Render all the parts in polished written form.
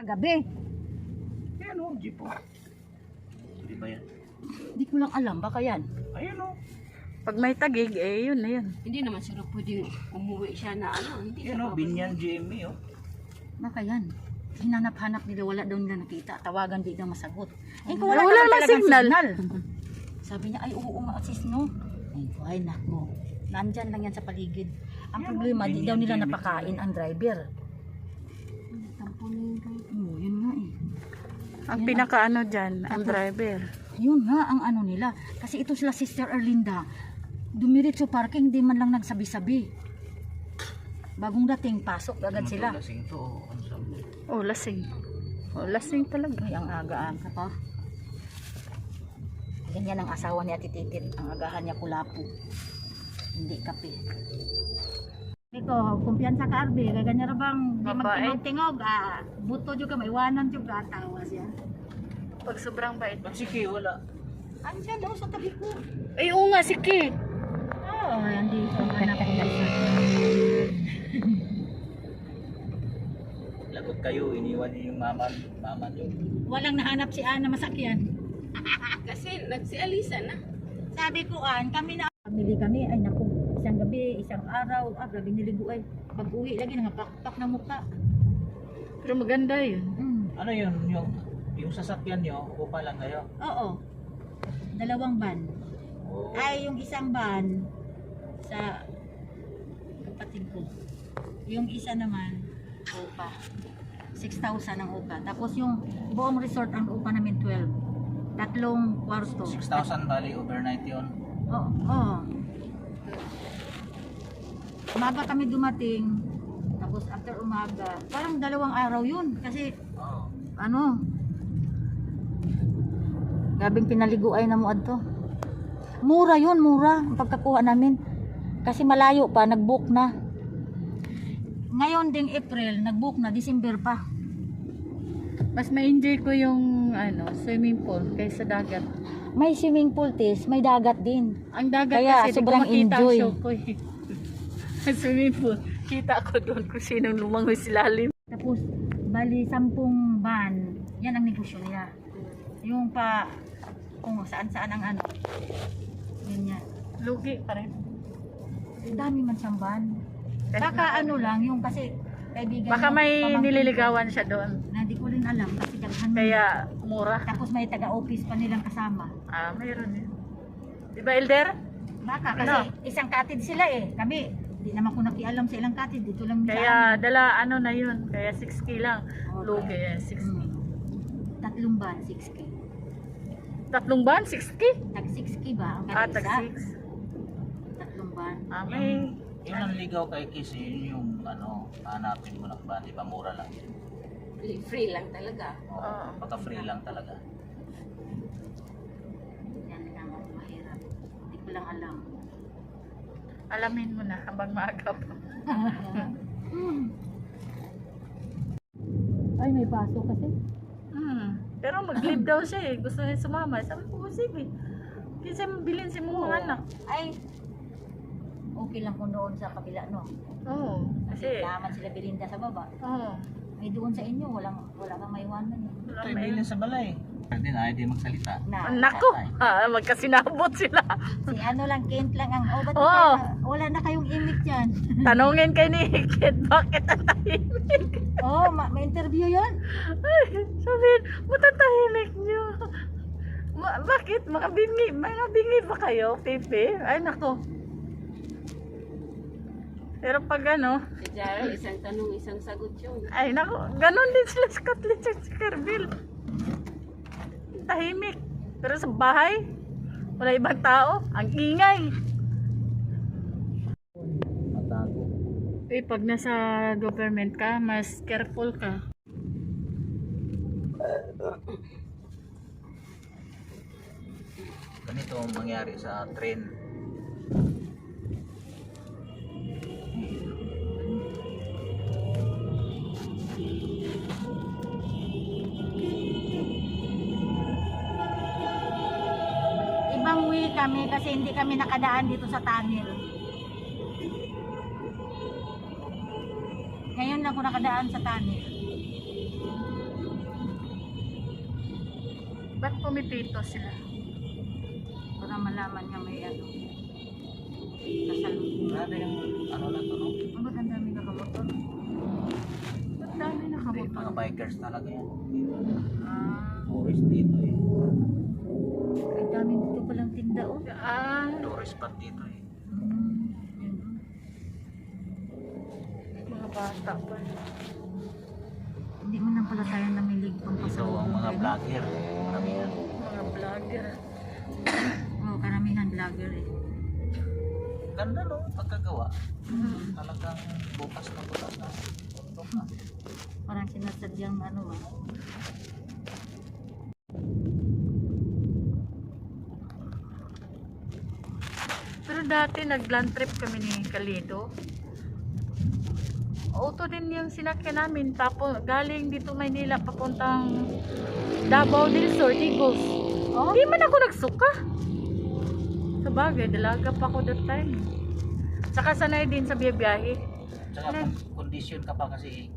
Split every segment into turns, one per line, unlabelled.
Kagabi.
Ayan o, jeep o. Hindi ba yan?
Hindi ko lang alam, baka yan.
Ayan o.
Pag may tagig, eh, yun na yun.
Hindi naman siguro pwedeng umuwi siya na ano. Hindi
Ayan o,
siya
Binyan GME o.
Baka yan. Hinanap-hanap nila, wala daw nila nakita. Tawagan di daw masagot. Eh, kung
Wala
naman
lang
talagang
signal.
Sabi niya, ay oo nga sis no. Ay nako. Nandyan lang yan sa paligid. Ang problema, di daw nila napakain ang driver.
tampunin kayo.
Oo, yun nga eh.
Ang pinakaano dyan, ang driver.
Yun nga ang ano nila. Kasi ito sila Sister Erlinda. Dumiretso parking, hindi man lang nagsabi-sabi. Bagong dating, pasok agad sila.
Lasing to o. Ano sabi?
Oh, lasing. Oh, lasing talaga.
Ay, ang aga-aga pa. Ganyan ang asawa ni Ate Titit. Ang agahan niya kulapo. Hindi kape. Iko, kumpiyansa ka Arbe. Ganyan ra bang di
Babae.
magtingog-tingog. Buto juga, maiwanan juga. Tawa siya.
Pag sobrang bait.
Ba't si Kay wala?
Andiyan daw sa tabi ko.
Ay, oo nga, si Kay.
Oo, andito. Anak ko isa.
Lagot kayo, iniwan niyo yung mama niyo.
Walang nahanap si Ana masakyan.
Kasi nagsialisa na.
Sabi ko, kami na. Pamili kami, ay naku, isang gabi, isang araw, grabe niligo ay. Pag uwi lagi, nangapakpak na mukha.
Pero maganda yun.
Ano yun? Yung sasakyan niyo, upo lang kayo?
Oo. Dalawang van.
Oo.
Ay, yung isang van sa kapatid ko. Yung isa naman, upa. 6,000 ang upa. Tapos yung buong resort, ang upa namin 12. Tatlong kwarto.
6,000 bali, overnight yun.
Oo. Umaga kami dumating. Tapos after umaga, parang 2 araw yun. Kasi,
Oo.
ano, gabing pinaliguay na mo adto. Mura yun, mura. Ang pagkakuha namin. Kasi malayo pa, nag-book na. Ngayon ding April, nag-book na, December pa.
Mas ma-enjoy ko yung swimming pool kaysa dagat.
May swimming pool, tis, may dagat din.
Ang dagat
Kaya,
kasi, di ko
sobrang
makita
enjoy.
ang show ko eh. Ang swimming pool, kita ko doon kung sinong lumangoy silalim.
Tapos, bali 10 van, yan ang negosyo niya. Yung pa, kung saan-saan ang ano. Yun yan.
Lugi pa rin.
Dami man siyang van. Baka ano lang, yung kasi kaibigan
Baka
mo,
may
pamangkin
nililigawan siya doon.
ko, na di ko rin alam kasi daghan mo.
Kaya mura.
Tapos may taga-office pa nilang kasama.
Mayroon yun. Di ba, Elder?
Baka kasi
Ano?
isang katid sila eh. Kami, di naman ko nakialam sa ilang katid. Dito lang sa
Kaya dala na yun. Kaya 6K lang.
Okay.
Lugi 6K.
Tatlong van, 6K.
Tatlong ban? 6K?
Tag 6K ba? Ang
Tag
kada isa?
6.
Tatlong van.
May
Yun ang ligaw kay Kiss, yun yung hanapin mo ng ba, di ba mura lang yun.
Free lang talaga.
Oo.
Baka free lang talaga.
Yan lang ang mahirap. Hindi ko lang alam.
alamin mo na habang maaga pa.
Ay, may pasok kasi.
Pero mag-leave daw siya eh. Gusto niya sumama. Sabi ko, sige. Kasi bilhin si mong mga anak.
Ay, okay lang kung doon sa kabila, no?
Oo.
Kasi
Kasi,
naman sila Belinda sa baba.
oo.
Ay, doon sa inyo, wala kang maiwanan.
Wala
Ito,
may-
bilhin sa balay. Hindi na, di magsalita.
Nako, magkasinabot sila.
Si ano lang, Kent lang ang, ba't
Oo.
wala na kayong imik dyan?
Tanungin kay ni Kid, bakit ang tahimik?
May interview yun?
Ay, sabihin, ba't ang tahimik niyo? Bakit? Mga bingi ba kayo, Pipi? Ay, nako. Pero pag ano,
Si Jarrell, isang tanong, isang sagot yun.
ay nako, ganon din sila sa Kathleen at si Kerbil. Tahimik. Pero sa bahay, wala ibang tao. Ang ingay.
Matago.
Pag nasa government ka, mas careful ka.
Ganito ang mangyari sa train.
Ibang way kami kasi hindi kami nakadaan dito sa tunnel. Ngayon lang ako nakadaan sa tunnel.
Ba't pumipito sila?
Para malaman niya may ano. Kasalubong.
Grabe yung ano na to, no?
Ang ba't ang dami nakamotor?
Ba't dami
Hindi,
nakamotor?
mga bikers talaga yan.
Ah,
Tourist dito eh.
ang dami dito palang tinda oh.
Ah,
Tourist spot dito eh.
Yun, oh.
mga bata pa.
Hindi mo na pala tayo namilig pang
Dito ang
pasalubong.
mga
eh, no?
vlogger. Maramihan.
Mga vlogger.
Oo, karamihan vlogger eh.
Ganda no, pagkagawa. Talagang bukas na bukas na. Tutok na.
Parang sinasadyang ano ah.
Pero dati nag-land trip kami ni Kalido. Auto din yung sinakyan namin. Tapos galing dito Maynila papuntang Davao del Sur, Tigos.
Oh?
Di man ako nagsuka. Sa bagay, dalaga pa ako that time. Saka sanay din sa biyahe.
Tsaka condition ka pa kasi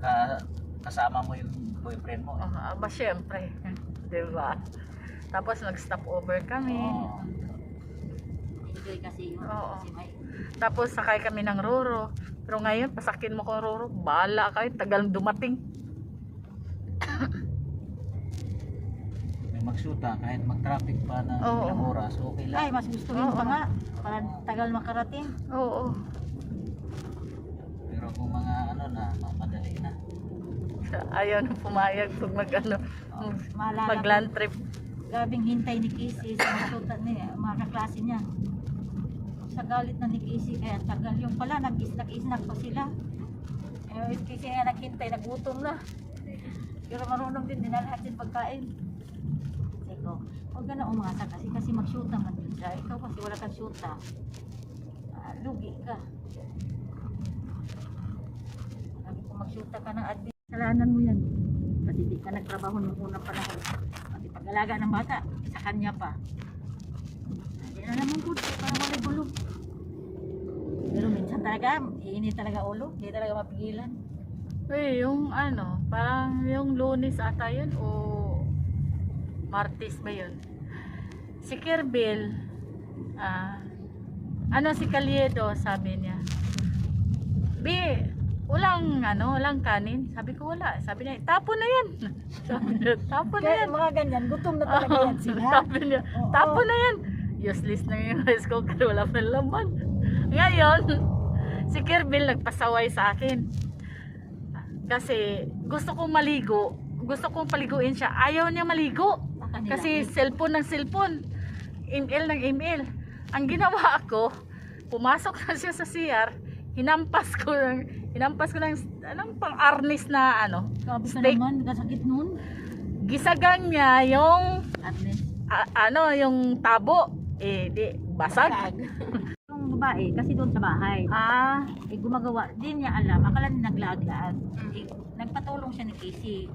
kasama mo yung boyfriend mo. Eh.
Aba syempre. Diba? Tapos nag-stop over kami.
Oo.
Enjoy kasi yun.
Oo.
Kasi may
Tapos sakay kami ng Roro. Pero ngayon, pasakin mo ko Roro. Bahala kayo, tagal dumating.
May magsuta kahit mag-traffic pa na
Oo.
ilang oras, okay
ay,
lang.
mas gustuhin
Oo.
pa nga. Para tagal makarating.
Oo.
Pero kung mga ano na, mapadali na.
Ayaw na pumayag pag
Maalala
mag-land trip.
Gabing hintay ni Casey sa mga sutat niya, mga kaklase niya. Sa galit na ni Casey, kaya tagal yung pala, nag-isnak pa sila. Eh, Casey nga naghintay, nagutom na. Pero marunong din, dinalahat din pagkain. Sabi ko, huwag ka na umasa kasi mag-shoota man din siya. Ikaw kasi wala kang shoota. Lugi ka. Sabi ko, mag-shoota ka ng admin. Kasalanan mo yan. Pati di ka nagtrabaho nung unang panahon. Pati pag-alaga ng bata, sa kanya pa. Hindi na naman po, parang wala gulong. Pero minsan talaga, iinit talaga ulo. Hindi talaga mapigilan.
Eh, yung ano, parang yung Lunes ata yun o Martes ba yun? Si Kirbil, si Caliedo, sabi niya, walang kanin. Sabi ko wala. Sabi niya, tapon na yan. Sabi niya, tapon na
Kaya
yan.
mga ganyan, gutom na talaga yan sila.
Sabi niya,
Oo.
tapon na yan. Useless na yung rice cooker, wala pa laman. Ngayon, si Kirbil nagpasaway sa akin. Kasi gusto kong maligo. Gusto kong paliguin siya. Ayaw niya maligo. Kasi cellphone ng cellphone. Email ng email. Ang ginawa ko, pumasok na siya sa CR, hinampas ko ng anong pang-arnis na
Sabi ka
steak.
naman, kasakit nun.
Gisagang niya yung
Atlas.
yung tabo. Di basag.
Yung babae, kasi doon sa bahay. Gumagawa, di niya alam. Akala niya naglaag-laag. Nagpatulong siya ni Casey.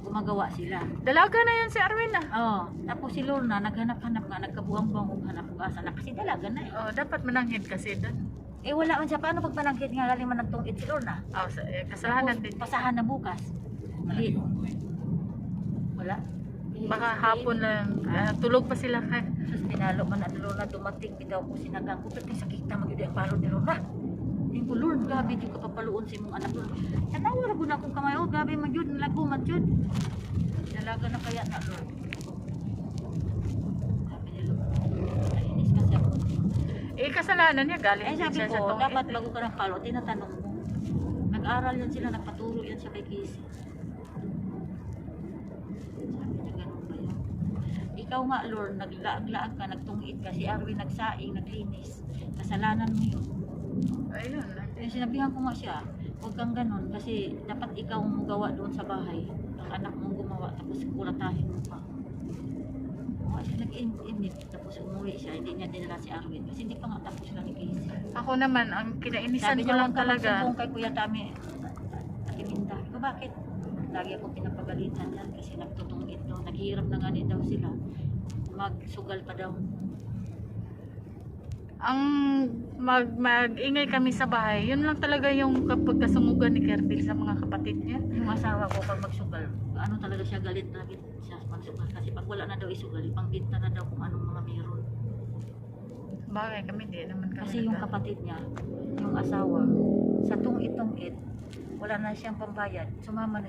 Gumagawa sila.
Dalaga na yun si Arwin
Tapos si Lorna, naghanap-hanap nga, nagkabuang-buang kung hanap ng asa na. Kasi dalaga na eh.
Dapat mananghid kasi doon.
Wala man siya. Paano pag panangkit nga galing man nagtungkit si Lorna?
Kasalanan
Tapos,
din.
pasahan na bukas. Hindi. Wala.
Baka hapon lang. Tulog pa sila.
Tapos pinalo man ang Lorna, dumating, bitaw ko sinagang ko. Pero sakita mag-ida ang palo ni Lorna. Yung ko, Lord, gabi di ko papaluon sa imong anak. Natawar ko na akong kamay. Gabi man yun, nalago man yun. Nalaga na kaya na, Lord. Sabi ni Lord, nainis kasi ako.
Kasalanan niya galing
Sabi
siya sa
ko,
tungit.
dapat bago ka ng palo, tinatanong mo. Nag-aral yan sila, nagpaturo yan siya kay Casey. Sabi niya, ganun ba yun? Ikaw nga, Lord, naglaag-laag ka, nagtungit ka, si Arwin nagsaing, naglinis. Kasalanan mo yun.
Ayun.
Sinabihan ko nga siya, huwag kang ganun kasi dapat ikaw mo gawa doon sa bahay. Ang anak mong gumawa tapos kulatahin mo pa. Siya nag-init tapos umuwi siya, hindi niya dinala si Arwin kasi hindi pa nga tapos lang ni Casey.
Ako naman, ang kinainisan
Sabi
ko
niya
lang
lang
talaga.
kung kay Kuya Tami at Iminda. Ko bakit? Lagi ako pinapagalitan yan kasi nagtutungit daw. Naghihirap na nga daw sila. Magsugal pa daw.
Ang mag-ingay kami sa bahay, yun lang talaga yung kapag kasungugan ni Kirbil sa mga kapatid niya.
Yung asawa ko pag magsugal, ano talaga talaga siya, galit lagi siya kasi pag wala na daw isugal, pangbinta na daw kung anong mga meron.
Bagay kami, di naman kami.
Kasi yung kapatid niya, yung asawa, sa itong wala na siyang pambayad, sumama na